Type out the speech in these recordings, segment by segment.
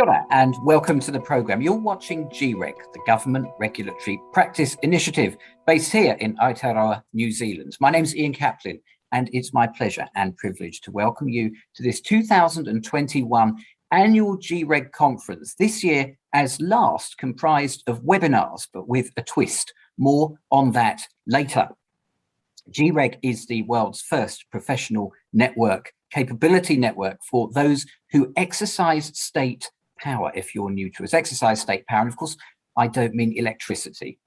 Kia ora, and welcome to the programme. You're watching GREG, the Government Regulatory Practice Initiative, based here in Aotearoa, New Zealand. My name's Ian Kaplan, and it's my pleasure and privilege to welcome you to this 2021 annual GREG conference, this year as last comprised of webinars, but with a twist. More on that later. GREG is the world's first professional network, capability network for those who exercise state power. If you're new to us, exercise state power, and of course I don't mean electricity,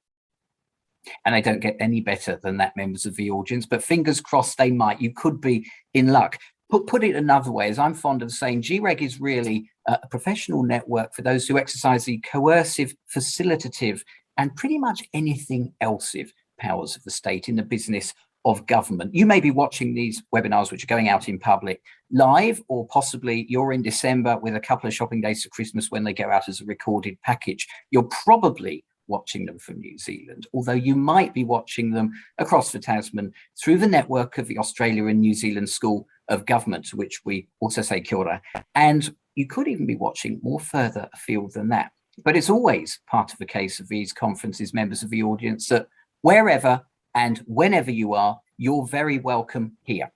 and they don't get any better than that, members of the audience, but fingers crossed they might. You could be in luck. Put it another way, as I'm fond of saying, GREG is really a professional network for those who exercise the coercive, facilitative, and pretty much anything else-ive powers of the state in the business of government. You may be watching these webinars, which are going out in public live, or possibly you're in December with a couple of shopping days for Christmas when they go out as a recorded package. You're probably watching them from New Zealand, although you might be watching them across the Tasman through the network of the Australia and New Zealand School of Government, to which we also say kia ora. And you could even be watching more further afield than that. But it's always part of the case of these conferences, members of the audience, that wherever and whenever you are, you're very welcome here.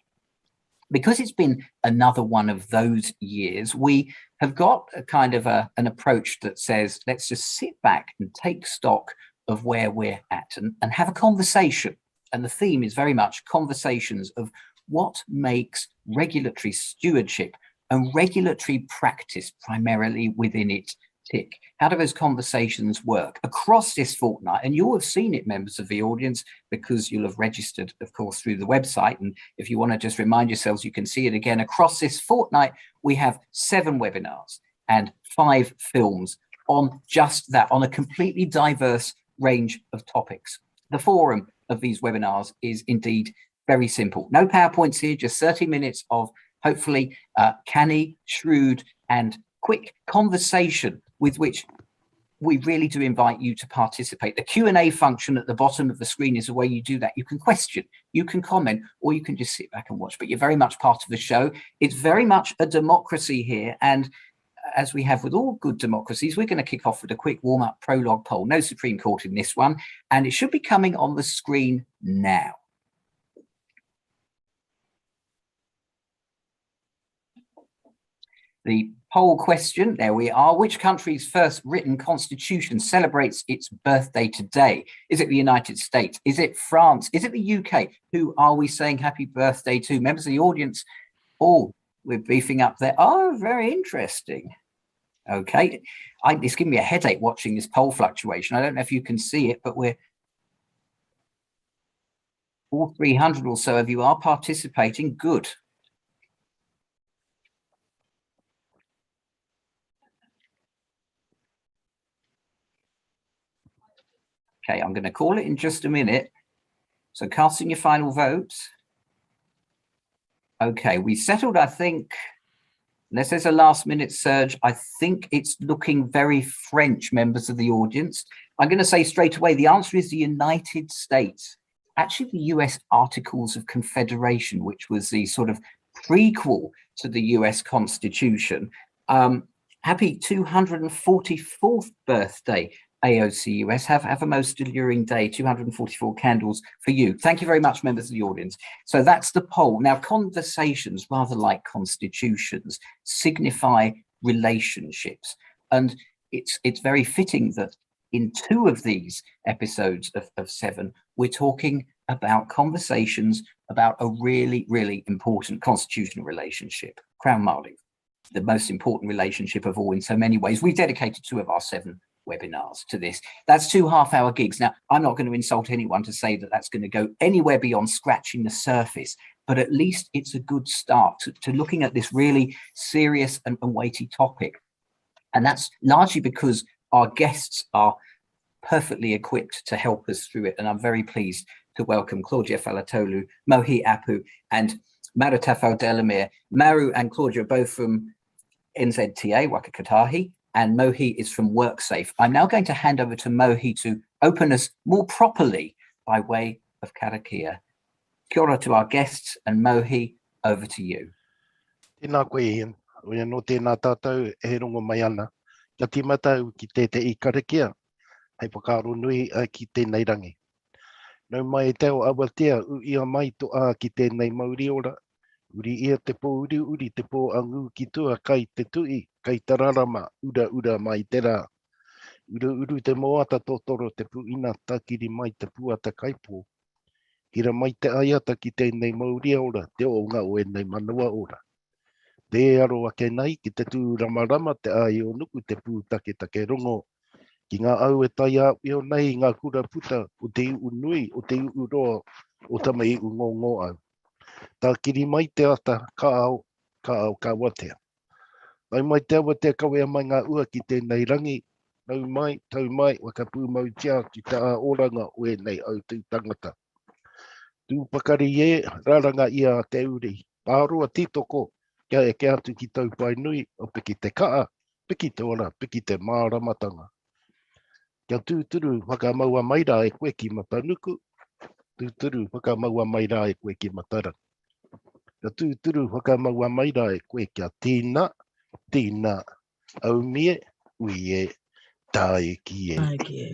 Because it's been another one of those years, we have got a kind of an approach that says, let's just sit back and take stock of where we're at and have a conversation. And the theme is very much conversations of what makes regulatory stewardship and regulatory practice primarily within it tick. How do those conversations work across this fortnight? And you'll have seen it, members of the audience, because you'll have registered, of course, through the website. And if you want to just remind yourselves, you can see it again. Across this fortnight, we have 7 webinars and 5 films on just that, on a completely diverse range of topics. The forum of these webinars is indeed very simple. No PowerPoints here, just 30 minutes of hopefully canny, shrewd, and quick conversation with which we really do invite you to participate. The Q&A function at the bottom of the screen is the way you do that. You can question, you can comment, or you can just sit back and watch, but you're very much part of the show. It's very much a democracy here, and as we have with all good democracies, we're going to kick off with a quick warm-up prologue poll. No Supreme Court in this one, and it should be coming on the screen now. The poll question, there we are. Which country's first written constitution celebrates its birthday today? Is it the United States? Is it France? Is it the UK? Who are we saying happy birthday to? Members of the audience? Oh, we're beefing up there. Oh, very interesting. Okay, it's giving me a headache watching this poll fluctuation. I don't know if you can see it, but we're all 300 or so of you are participating. Good. Okay, I'm going to call it in just a minute. So casting your final votes. Okay, we settled, I think, unless there's a last minute surge, I think it's looking very French, members of the audience. I'm going to say straight away, the answer is the United States. Actually, the US Articles of Confederation, which was the sort of prequel to the US Constitution. Happy 244th birthday, AOCUS. Have a most alluring day. 244 candles for you. Thank you very much, members of the audience. So that's the poll. Now, conversations, rather like constitutions, signify relationships. And it's very fitting that in 2 of these episodes of 7, we're talking about conversations about a really, really important constitutional relationship, Crown-Māori, the most important relationship of all in so many ways. We've dedicated 2 of our 7 webinars to this. That's 2 half-hour gigs. Now, I'm not going to insult anyone to say that that's going to go anywhere beyond scratching the surface, but at least it's a good start to looking at this really serious and weighty topic. And that's largely because our guests are perfectly equipped to help us through it. And I'm very pleased to welcome Claudia Faletolu, Mohi, Apou, and Marutawhao Delamere. Maru and Claudia are both from NZTA, Waka Kotahi, and Mohi is from WorkSafe. I'm now going to hand over to Mohi to open us more properly by way of karakia. Kia ora to our guests, and Mohi, over to you. Tēnā koe, Ian. Oia no tēnā tātou e rongo mai ana. Ka timatau ki te I karakia, hei pakaro nui ki tēnei rangi. Nau mai teo awatea ia mai to ki tēnei Māori ora. Uri ia te pō uri te pō angu ki tua kai te tui, kai tararama, ura mai te rā. Uru te moata totoro te puina takiri mai te puata kaipō. Hira mai te aiata ki tēnei Māori ora, te o ngā o nei manua ora. Te aro ake nei ki te tū ramarama te ai o nuku te pūtake rongo. Ki ngā au e tai a io nei ngā kura puta o te iu nui, o te iu roa, o tama iu ngō au. Tā kiri mai te ata ka au ka watea. Nau mai te awatea kawea mai ngā ua ki tēnei rangi, nau mai, tau mai, waka pū mau tia ki tā oranga o e nei au tū tangata. Tū pakari e, rāranga ia te uri, pārua titoko, kia e ke atu ki tau pai nui, o piki te kaa, piki te ora, piki te māramatanga. Kia tūturu whakamaua maira e koe ki matanuku, tūturu whakamaua maira e koe ki matara. Kia tūturu whakamaua maira e koe kia tīna, au mie, ui e, tāe ki e.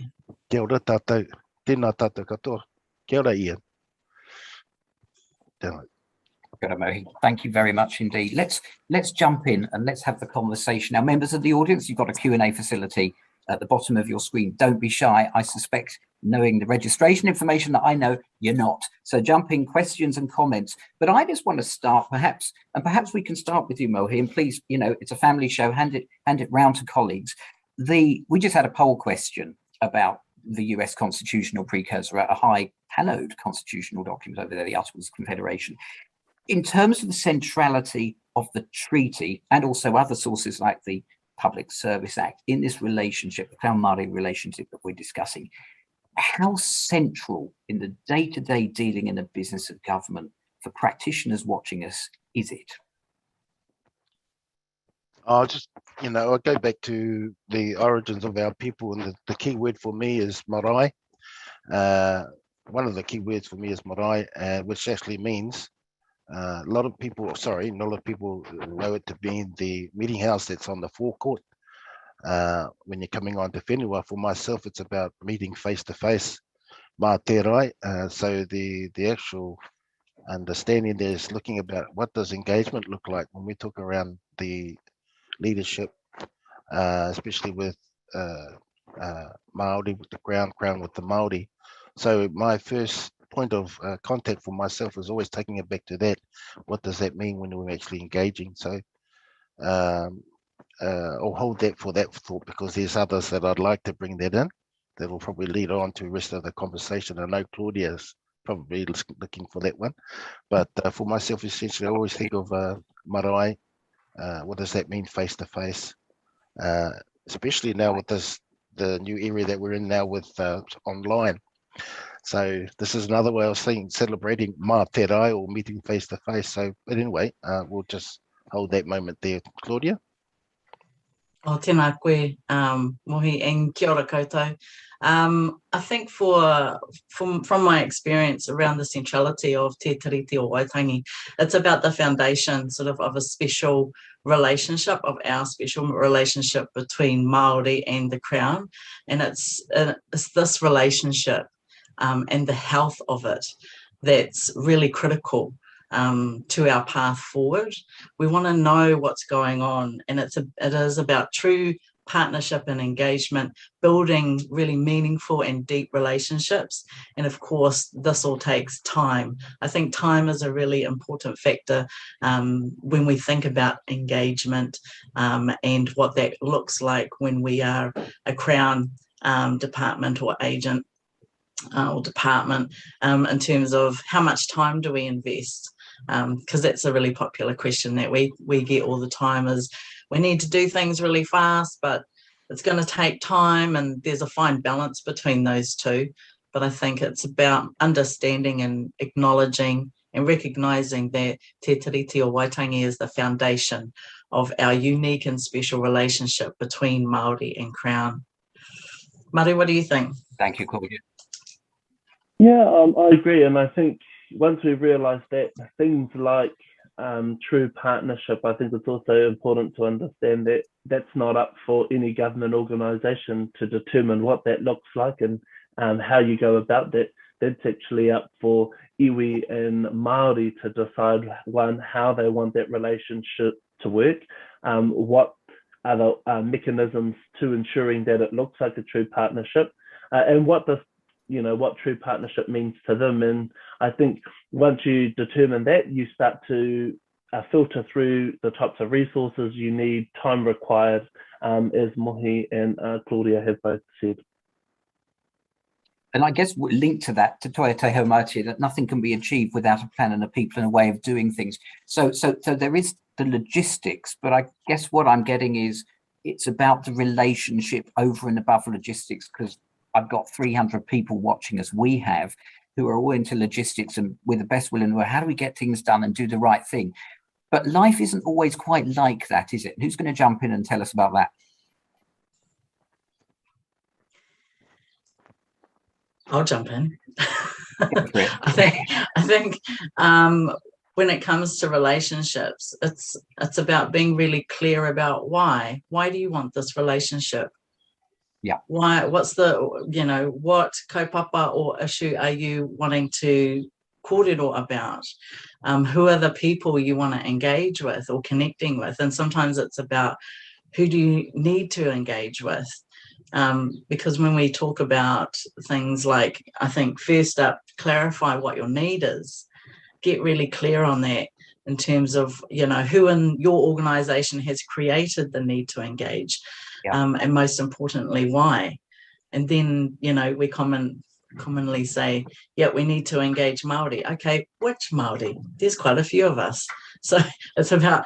Kia ora tātou, tēnā tātou katoa. Kia ora ia. Tēnā. Mohi. Thank you very much indeed. Let's jump in and let's have the conversation. Now, members of the audience, you've got a Q&A facility at the bottom of your screen. Don't be shy. I suspect, knowing the registration information that I know, you're not. So jump in, questions and comments. But I just want to start perhaps we can start with you, Mohi, and please, it's a family show, hand it round to colleagues. We just had a poll question about the US constitutional precursor, a high hallowed constitutional document over there, the Articles of Confederation. In terms of the centrality of the treaty and also other sources like the Public Service Act in this relationship, the Crown-Māori relationship that we're discussing, how central in the day-to-day dealing in the business of government for practitioners watching us is it? I go back to the origins of our people, and the key word for me is marae. One of the key words for me is marae, which actually means a lot of people know it to be the meeting house that's on the forecourt. When you're coming on to whenua, for myself, it's about meeting face to face. Mā te rai. So the actual understanding there is looking about what does engagement look like when we talk around the leadership, especially with Māori with the Crown with the Māori. So my first point of contact for myself is always taking it back to that. What does that mean when we're actually engaging? So I'll hold that for that thought, because there's others that I'd like to bring that in that will probably lead on to the rest of the conversation. I know Claudia's probably looking for that one, but for myself, essentially, I always think of marae. What does that mean face to face? Especially now with the new area that we're in now with online. So this is another way of celebrating mā te rai, or meeting face to face. So, but anyway, we'll just hold that moment there. Claudia? O tēnā koe, Mohi, and kia ora koutou. I think from my experience around the centrality of Te Treaty of Waitangi, it's about the foundation of a special relationship, of our special relationship between Māori and the Crown. And it's this relationship and the health of it that's really critical to our path forward. We want to know what's going on, and it is about true partnership and engagement, building really meaningful and deep relationships. And of course, this all takes time. I think time is a really important factor when we think about engagement and what that looks like when we are a Crown department or agent or department, in terms of how much time do we invest? Because that's a really popular question that we get all the time, is we need to do things really fast, but it's going to take time, and there's a fine balance between those two. But I think it's about understanding and acknowledging and recognising that Te Treaty of Waitangi is the foundation of our unique and special relationship between Māori and Crown. Mari, what do you think? Thank you, Claudia. Yeah, I agree, and I think once we've realised that, things like true partnership, I think it's also important to understand that that's not up for any government organisation to determine what that looks like and how you go about that. That's actually up for iwi and Māori to decide, one, how they want that relationship to work, what are the mechanisms to ensuring that it looks like a true partnership, and what true partnership means to them. And I think once you determine that, you start to filter through the types of resources you need, time required, as Mohi and Claudia have both said. And I guess linked to that, to Toi Te Haumāori, that nothing can be achieved without a plan and a people and a way of doing things. So there is the logistics, but I guess what I'm getting is it's about the relationship over and above logistics, because I've got 300 people watching, as we have, who are all into logistics and with the best will in the world, how do we get things done and do the right thing? But life isn't always quite like that, is it? Who's going to jump in and tell us about that? I'll jump in. I think when it comes to relationships, it's about being really clear about why. Why do you want this relationship? Yeah. Why? What's the, what kaupapa or issue are you wanting to kōrero about? Who are the people you want to engage with or connecting with? And sometimes it's about who do you need to engage with? Because when we talk about things like, I think first up, clarify what your need is. Get really clear on that in terms of, who in your organization has created the need to engage, and most importantly, why. And then, we commonly say, we need to engage Māori. Okay, which Māori? There's quite a few of us. So it's about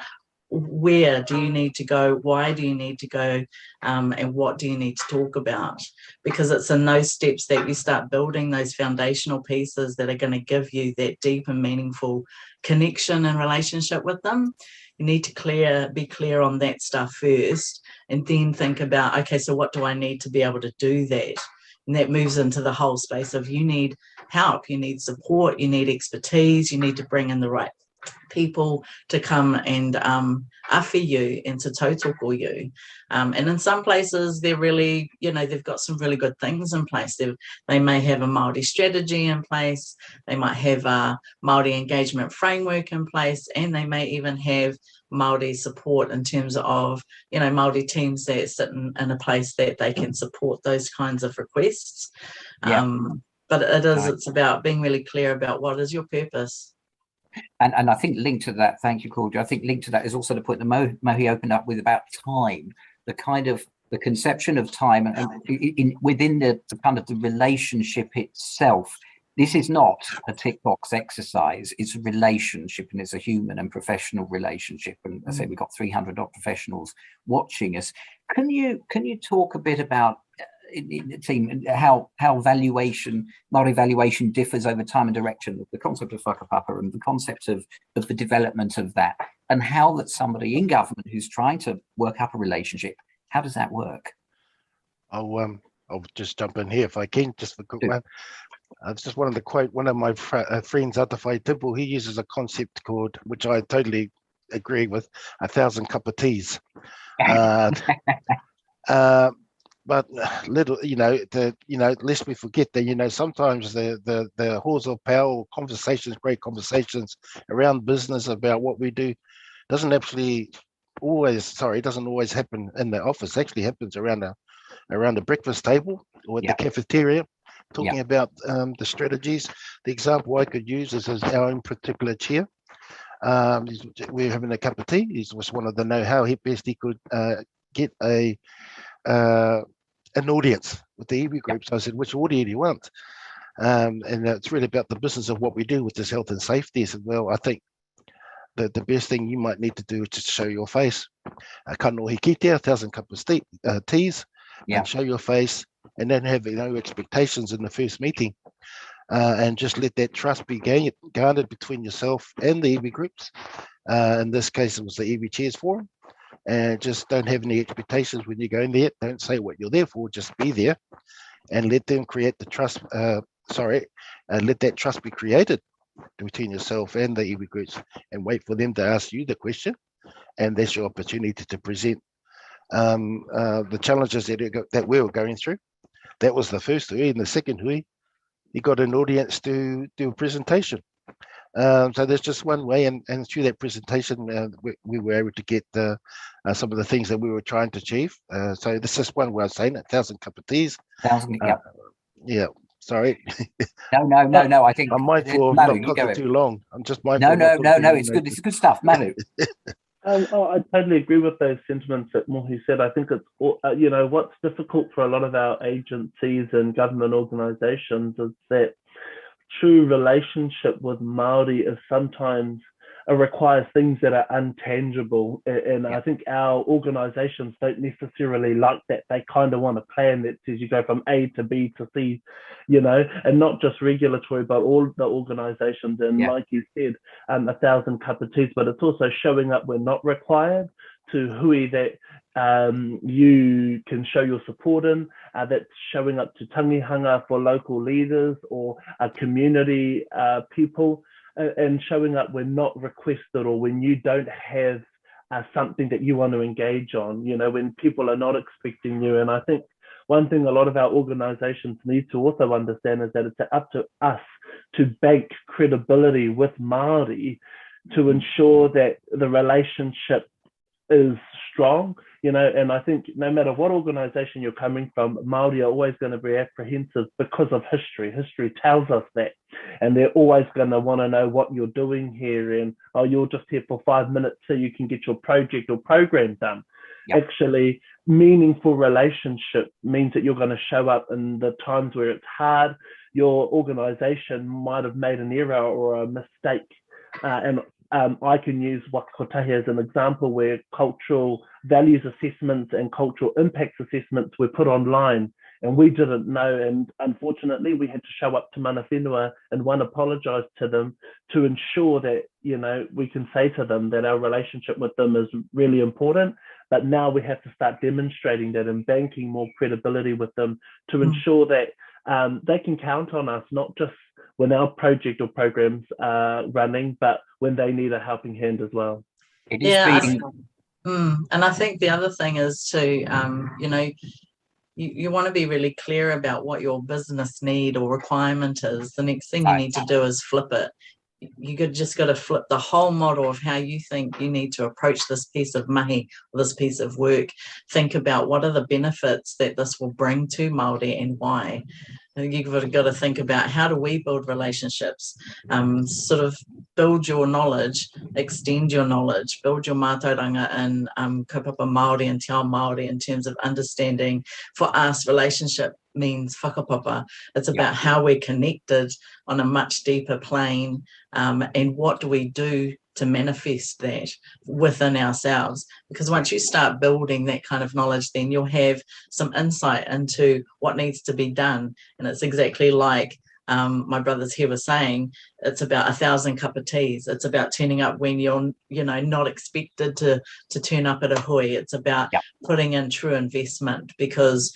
where do you need to go, why do you need to go, and what do you need to talk about? Because it's in those steps that you start building those foundational pieces that are going to give you that deep and meaningful connection and relationship with them. You need to be clear on that stuff first, and then think about, okay, so what do I need to be able to do that? And that moves into the whole space of you need help, you need support, you need expertise, you need to bring in the right people to come and awhi you and to tautoko you. And in some places, they're really, they've got some really good things in place. They may have a Māori strategy in place, they might have a Māori engagement framework in place, and they may even have Māori support in terms of, Māori teams that sit in a place that they can support those kinds of requests. But it's about being really clear about what is your purpose. And I think linked to that, thank you, Claudia, I think linked to that is also the point that Mohi opened up with about time, the conception of time and within the kind of the relationship itself. This is not a tick box exercise, it's a relationship, and it's a human and professional relationship. And I say we've got 300 odd professionals watching us. Can you talk a bit about in the team and how Māori valuation differs over time and direction, the concept of whakapapa and the concept of the development of that, and how that somebody in government who's trying to work up a relationship, how does that work? I'll just jump in here if I can, just for a quick one. I just wanted to quote one of my friends, Ata Whaitempo. He uses a concept called, which I totally agree with, 1,000 cup of teas. But little, lest we forget that, sometimes the halls of power, great conversations around business about what we do, doesn't always happen in the office. It actually happens around the breakfast table or at the cafeteria, talking about the strategies. The example I could use is our own particular chair. We're having a cup of tea. He just wanted to know how best he could get an audience with the iwi group. So I said, which audience do you want? And it's really about the business of what we do with this health and safety. I said, well, I think that the best thing you might need to do is just show your face. Kanohi kitea, 1,000 cup of teas, and show your face, and then have no expectations in the first meeting. And just let that trust be garnered between yourself and the iwi groups. In this case, it was the iwi Chairs Forum. And just don't have any expectations when you go in there. Don't say what you're there for, just be there and let them create the trust. Let that trust be created. between yourself and the iwi groups, and wait for them to ask you the question, and that's your opportunity to present the challenges that we were going through. That was the first hui, and the second hui, you got an audience to do a presentation. So there's just one way, and through that presentation, we were able to get some of the things that we were trying to achieve. So this is one way of saying it: 1,000 cup of teas. 1,000, yeah. Yeah. Sorry. No. I think I'm mindful of Manu, not talking too long. I'm just mindful. No. It's good. It's good stuff, Manu. I totally agree with those sentiments that Mohi said. I think it's, what's difficult for a lot of our agencies and government organisations is that true relationship with Māori is sometimes requires things that are intangible, and I think our organisations don't necessarily like that. They kind of want a plan that says you go from A to B to C, and not just regulatory, but all the organisations. And like you said, 1,000 cup of teas, but it's also showing up when not required, to hui that you can show your support in, that's showing up to tangihanga for local leaders or community people, and showing up when not requested, or when you don't have something that you want to engage on, when people are not expecting you. And I think one thing a lot of our organisations need to also understand is that it's up to us to bank credibility with Māori to ensure that the relationship is strong, and I think no matter what organisation you're coming from, Māori are always going to be apprehensive because of history. History tells us that, and they're always going to want to know what you're doing here, and you're just here for 5 minutes so you can get your project or program done. Yep. Actually, meaningful relationship means that you're going to show up in the times where it's hard. Your organisation might have made an error or a mistake, and I can use Wakakotahi as an example, where cultural values assessments and cultural impacts assessments were put online, and we didn't know, and unfortunately we had to show up to mana whenua and apologise to them to ensure that we can say to them that our relationship with them is really important. But now we have to start demonstrating that and banking more credibility with them to ensure that they can count on us, not just when our project or programs are running, but when they need a helping hand as well. It is and I think the other thing is to, you want to be really clear about what your business need or requirement is. The next thing you need to do is flip it. Just got to flip the whole model of how you think you need to approach this piece of mahi, or this piece of work. Think about what are the benefits that this will bring to Māori and why. You've got to think about, how do we build relationships, sort of build your knowledge, extend your knowledge, build your mātauranga and kaupapa Māori and te ao Māori, in terms of understanding. For us, relationship means whakapapa. It's about how we're connected on a much deeper plane, and what do we do to manifest that within ourselves. Because once you start building that kind of knowledge, then you'll have some insight into what needs to be done. And it's exactly like my brothers here were saying, it's about 1,000 cup of teas. It's about turning up when you're not expected to turn up at a hui. It's about putting in true investment, because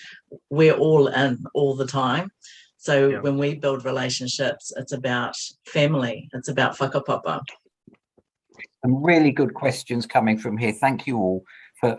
we're all in all the time. So when we build relationships, it's about family, it's about whakapapa. Some really good questions coming from here. Thank you all for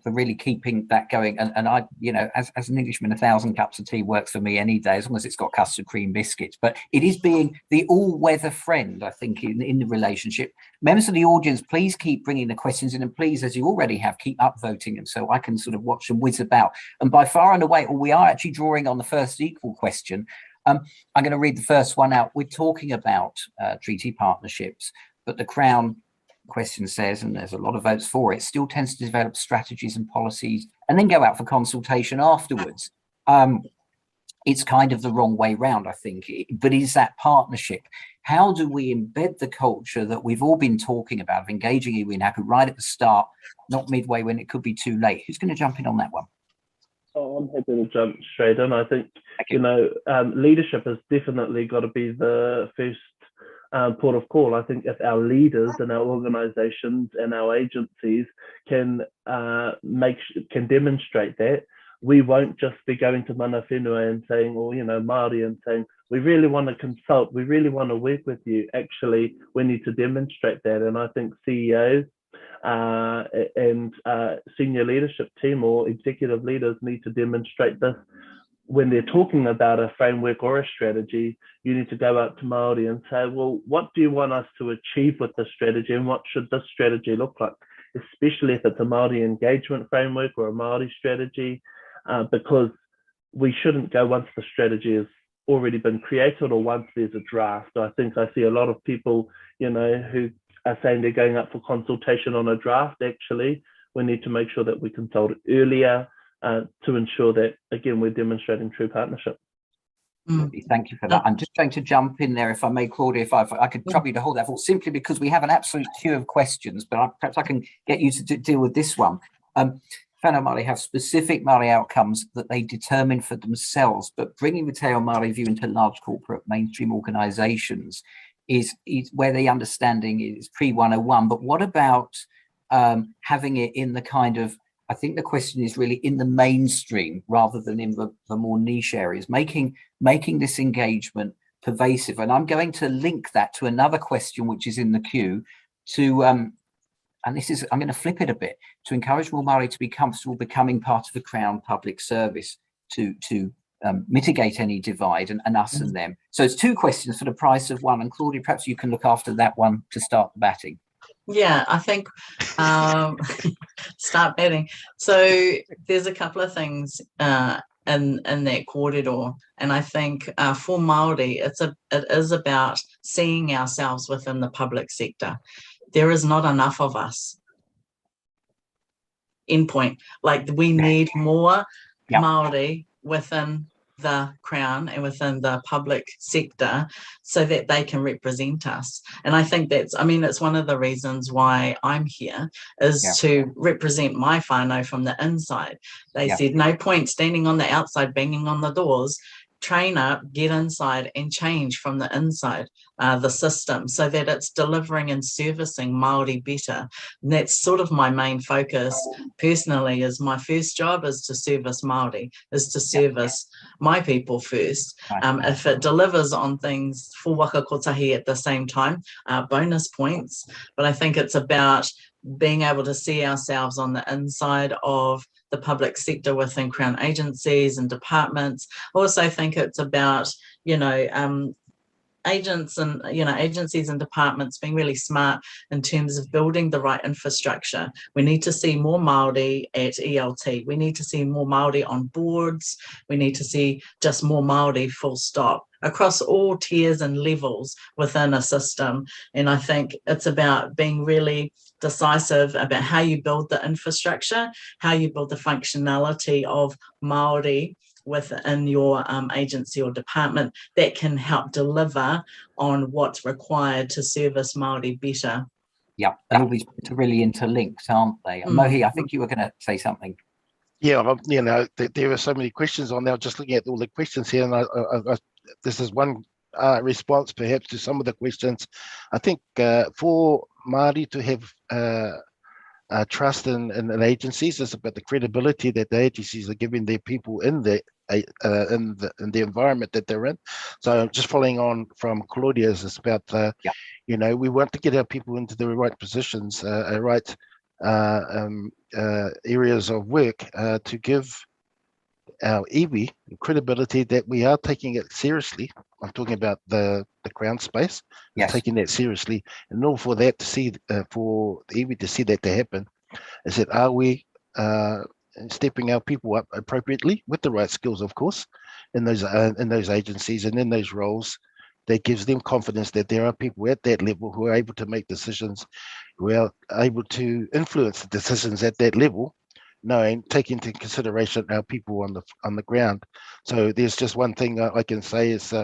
really keeping that going. And I, as an Englishman, 1,000 cups of tea works for me any day, as long as it's got custard cream biscuits. But it is being the all-weather friend, I think, in the relationship. Members of the audience, please keep bringing the questions in, and please, as you already have, keep upvoting them so I can sort of watch them whiz about. And by far and away, we are actually drawing on the first equal question. I'm going to read the first one out. We're talking about treaty partnerships, but the Crown question says, and there's a lot of votes for it, still tends to develop strategies and policies and then go out for consultation afterwards. It's kind of the wrong way round, I think, but is that partnership? How do we embed the culture that we've all been talking about of engaging iwi naku right at the start, not midway when it could be too late? Who's going to jump in on that one? Oh, I'm happy to jump straight in. I think, leadership has definitely got to be the first port of call. I think if our leaders and our organisations and our agencies can demonstrate that, we won't just be going to mana whenua and saying, or Māori, and saying, we really want to consult, we really want to work with you. Actually, we need to demonstrate that. And I think CEOs and senior leadership team or executive leaders need to demonstrate this. When they're talking about a framework or a strategy, you need to go out to Māori and say, well, what do you want us to achieve with this strategy, and what should this strategy look like? Especially if it's a Māori engagement framework or a Māori strategy, because we shouldn't go once the strategy has already been created or once there's a draft. I think I see a lot of people, you know, who are saying they're going up for consultation on a draft. Actually, we need to make sure that we consult earlier to ensure that, again, we're demonstrating true partnership. Thank you for that. I'm just going to jump in there, if I may, Claudia, if I could trouble you to hold that thought, simply because we have an absolute queue of questions, but perhaps I can get you to deal with this one. Whānau Māori have specific Māori outcomes that they determine for themselves, but bringing the Te Ao Māori view into large corporate mainstream organisations is where the understanding is pre-101. But what about having it in the kind of, I think the question is really in the mainstream rather than in the more niche areas, making this engagement pervasive. And I'm going to link that to another question which is in the queue to, and this is, I'm going to flip it a bit, to encourage more Māori to be comfortable becoming part of the Crown public service to mitigate any divide and us and them. So it's two questions for the price of one. And Claudia, perhaps you can look after that one to start the batting. Yeah, I think start betting. So there's a couple of things in that corridor, and I think for Māori, it is about seeing ourselves within the public sector. There is not enough of us. Endpoint. Like, we need more Māori within the Crown and within the public sector so that they can represent us. And I think that's, I mean, it's one of the reasons why I'm here is to represent my whānau from the inside. They said, no point standing on the outside, banging on the doors. Train up, get inside and change from the inside the system so that it's delivering and servicing Māori better. And that's sort of my main focus personally. Is my first job is to service Māori, is to service my people first. If it delivers on things for waka kotahi at the same time, bonus points. But I think it's about being able to see ourselves on the inside of the public sector within Crown agencies and departments. I also think it's about, agents and, agencies and departments being really smart in terms of building the right infrastructure. We need to see more Māori at ELT. We need to see more Māori on boards. We need to see just more Māori full stop across all tiers and levels within a system. And I think it's about being really decisive about how you build the infrastructure, how you build the functionality of Māori within your agency or department that can help deliver on what's required to service Māori better. Yeah, and all these are really interlinked, aren't they? Mohi, I think you were going to say something. Yeah, there are so many questions on there. Just looking at all the questions here, and I this is one response perhaps to some of the questions. I think for Māori to have trust in agencies, it's about the credibility that the agencies are giving their people in the environment that they're in. So just following on from Claudia's, it's about we want to get our people into the right positions, right areas of work to give our iwi credibility that we are taking it seriously. I'm talking about the Crown space, taking that seriously. And in order for that to see, for the iwi to see that to happen, is that are we stepping our people up appropriately with the right skills, of course, in those agencies and in those roles, that gives them confidence that there are people at that level who are able to make decisions, who are able to influence the decisions at that level, taking into consideration our people on the ground. So there's just one thing I can say is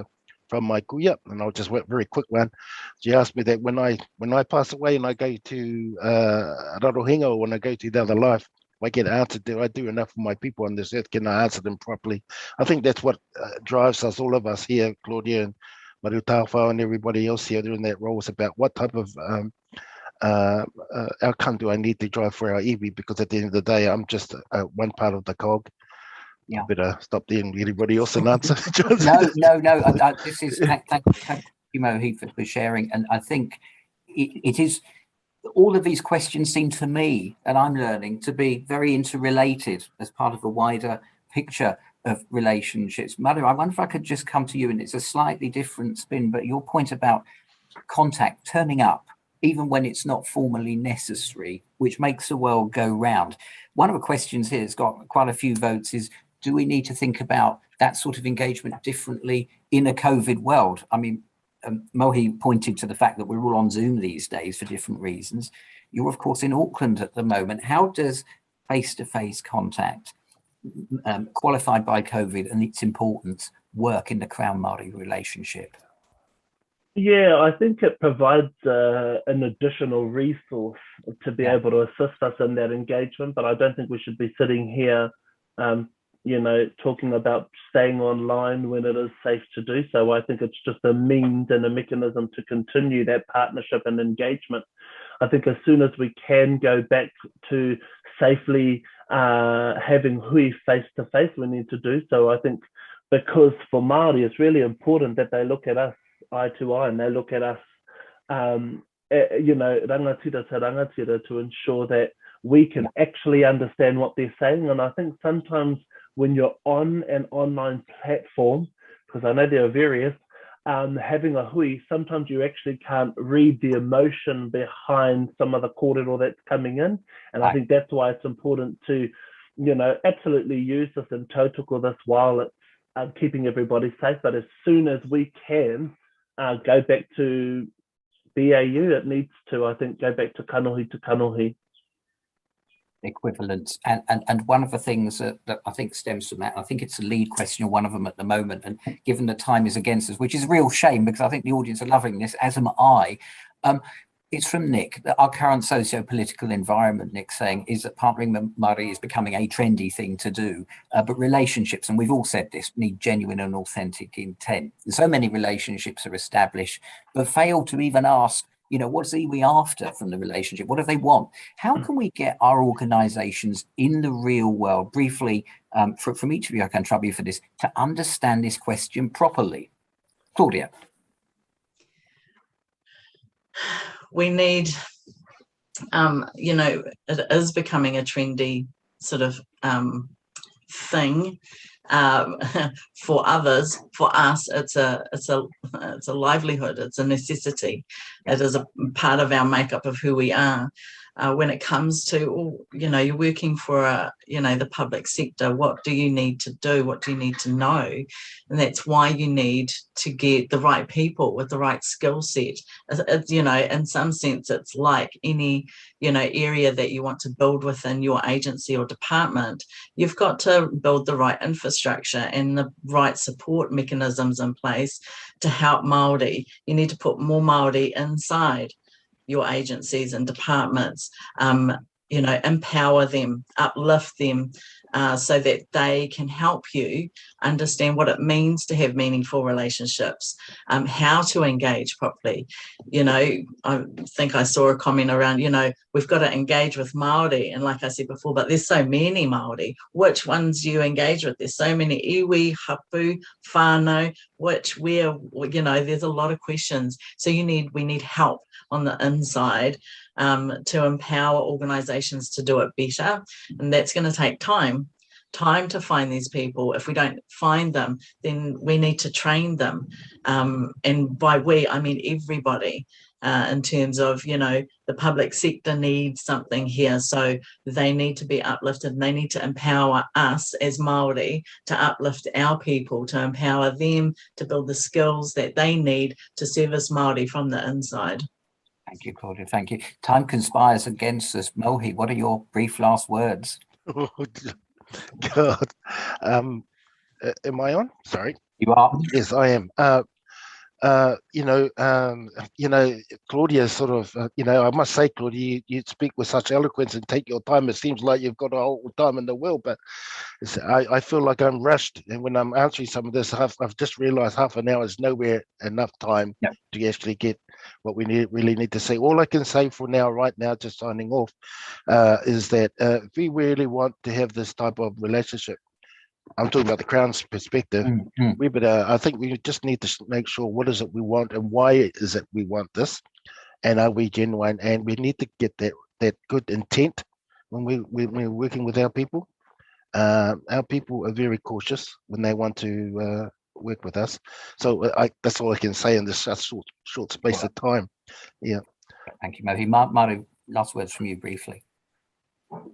from my kuya, and I'll just work very quick one. She asked me that when I pass away and I go to Rarohenga, or when I go to the other life, I get answered, do I do enough for my people on this earth? Can I answer them properly? I think that's what drives us, all of us here, Claudia and Marutawhao and everybody else here doing that role, is about what type of outcome do I need to drive for our iwi, because at the end of the day, I'm just one part of the cog. Yeah. I better stop there and everybody else and answer. No. This is thank you, Mohi, for sharing. And I think it is. All of these questions seem to me, and I'm learning, to be very interrelated as part of a wider picture of relationships. Mother, I wonder if I could just come to you, and it's a slightly different spin, but your point about contact, turning up, even when it's not formally necessary, which makes the world go round. One of the questions here has got quite a few votes is, do we need to think about that sort of engagement differently in a COVID world? I mean, Mohi pointed to the fact that we're all on Zoom these days for different reasons. You're, of course, in Auckland at the moment. How does face-to-face contact, qualified by COVID and its importance, work in the Crown-Māori relationship? Yeah, I think it provides an additional resource to be able to assist us in that engagement, but I don't think we should be sitting here talking about staying online when it is safe to do so. I think it's just a means and a mechanism to continue that partnership and engagement. I think as soon as we can go back to safely having hui face to face, we need to do so. I think because for Māori, it's really important that they look at us eye to eye and they look at us, rangatira te rangatira, to ensure that we can actually understand what they're saying. And I think sometimes when you're on an online platform, because I know there are various, having a hui, sometimes you actually can't read the emotion behind some of the kōrero that's coming in. And I think that's why it's important to, absolutely use this and tautoko this while it's keeping everybody safe. But as soon as we can go back to BAU, it needs to, I think, go back to kanohi to kanohi. Equivalence. And one of the things that I think stems from that, I think it's a lead question, or one of them at the moment, and given the time is against us, which is a real shame because I think the audience are loving this, as am I. It's from Nick, that our current socio-political environment, Nick, saying, is that partnering with Māori is becoming a trendy thing to do, but relationships, and we've all said this, need genuine and authentic intent. And so many relationships are established, but fail to even ask, what's we after from the relationship? What do they want? How can we get our organizations in the real world, briefly, from each of you, I can trouble you for this, to understand this question properly? Claudia. We need, it is becoming a trendy sort of thing. For others, for us, it's a livelihood. It's a necessity. It is a part of our makeup of who we are. When it comes to, you're working for the public sector, what do you need to do? What do you need to know? And that's why you need to get the right people with the right skill set. In some sense, it's like any, area that you want to build within your agency or department. You've got to build the right infrastructure and the right support mechanisms in place to help Māori. You need to put more Māori inside your agencies and departments, empower them, uplift them, so that they can help you understand what it means to have meaningful relationships, how to engage properly. I think I saw a comment around, we've got to engage with Māori. And like I said before, but there's so many Māori. Which ones do you engage with? There's so many iwi, hapu, whānau, there's a lot of questions. So we need help on the inside to empower organizations to do it better. And that's going to take time to find these people. If we don't find them, then we need to train them. And by we, I mean everybody, in terms of, the public sector needs something here. So they need to be uplifted, and they need to empower us as Māori to uplift our people, to empower them to build the skills that they need to service Māori from the inside. Thank you, Claudia. Thank you. Time conspires against us. Mohi, what are your brief last words? Oh, God. Am I on? Sorry. You are. Yes, I am. Claudia sort of, I must say, Claudia, you speak with such eloquence and take your time. It seems like you've got all the time in the world, but I feel like I'm rushed. And when I'm answering some of this, I've just realized half an hour is nowhere enough time to actually get what we really need to say. All I can say for now, right now, just signing off, is that if we really want to have this type of relationship I'm talking about the Crown's perspective. We better, I think we just need to make sure what is it we want and why is it we want this, and are we genuine? And we need to get that good intent when we're working with our people. Our people are very cautious when they want to work with us. So that's all I can say in this short space of time. Yeah. Thank you, Mohi. Maru, last words from you briefly.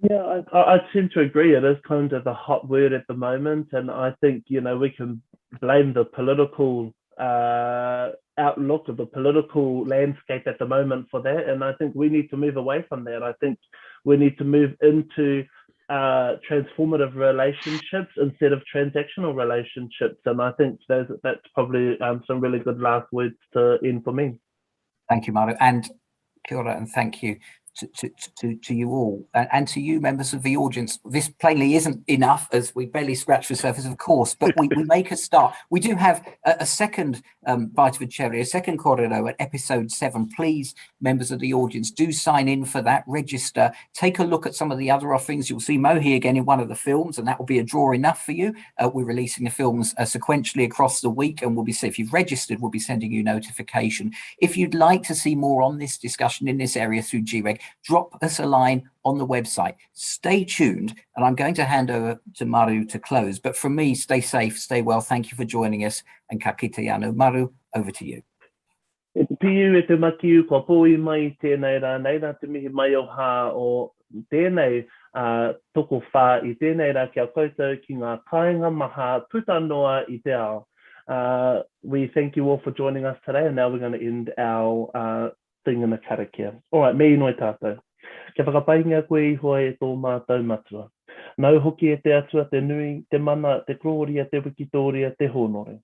Yeah, I tend to agree. It is kind of the hot word at the moment, and I think, you know, we can blame the political outlook of the political landscape at the moment for that, and I think we need to move away from that. I think we need to move into transformative relationships instead of transactional relationships, and I think that's probably some really good last words to end for me. Thank you, Maru, and kia ora, and thank you to you all, and to you, members of the audience. This plainly isn't enough, as we barely scratch the surface, of course, but we make a start. We do have a second bite of a cherry, a second korero at episode 7. Please, members of the audience, do sign in for that, register, take a look at some of the other offerings. You'll see Mohi again in one of the films, and that will be a draw enough for you. We're releasing the films sequentially across the week, and if you've registered, we'll be sending you notification. If you'd like to see more on this discussion in this area through GREG, drop us a line on the website. Stay tuned, and I'm going to hand over to Maru to close. But from me, stay safe, stay well. Thank you for joining us, and ka kite anō. Maru, over to you. E te piu e te makiu, kua pōi mai tēnei rā, nei rā te mihi mai o hā o tēnei toko whā i tēnei rā kia koutou ki ngā kāinga maha puta noa i te ao. We thank you all for joining us today, and now we're going to end our thing in the karakia. All right, me inoi tātou. Kia whakapainga koe I hoa e tō mātou matua. Nau hoki e te atua, te nui, te mana, te kroria, te wikitoria, te honore.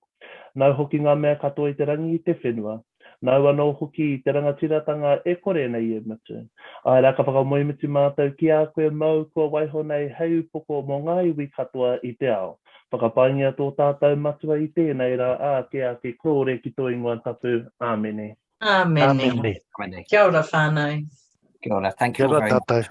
Nau hoki ngā mea katoa I te rangi I te whenua. Nau anō hoki I te rangatiratanga e kore nei e mutu. Ai rā ka whakamoemutu mātou ki a koe mau kua waiho nei hei poko mō ngā iwi katoa I te ao. Whakapainga tō tātou matua I tēnei rā ke a ke kore ki tō ingoa tapu. Āmene. Amen. Amen. Kia ora whānau. Kia ora. Thank you all very much.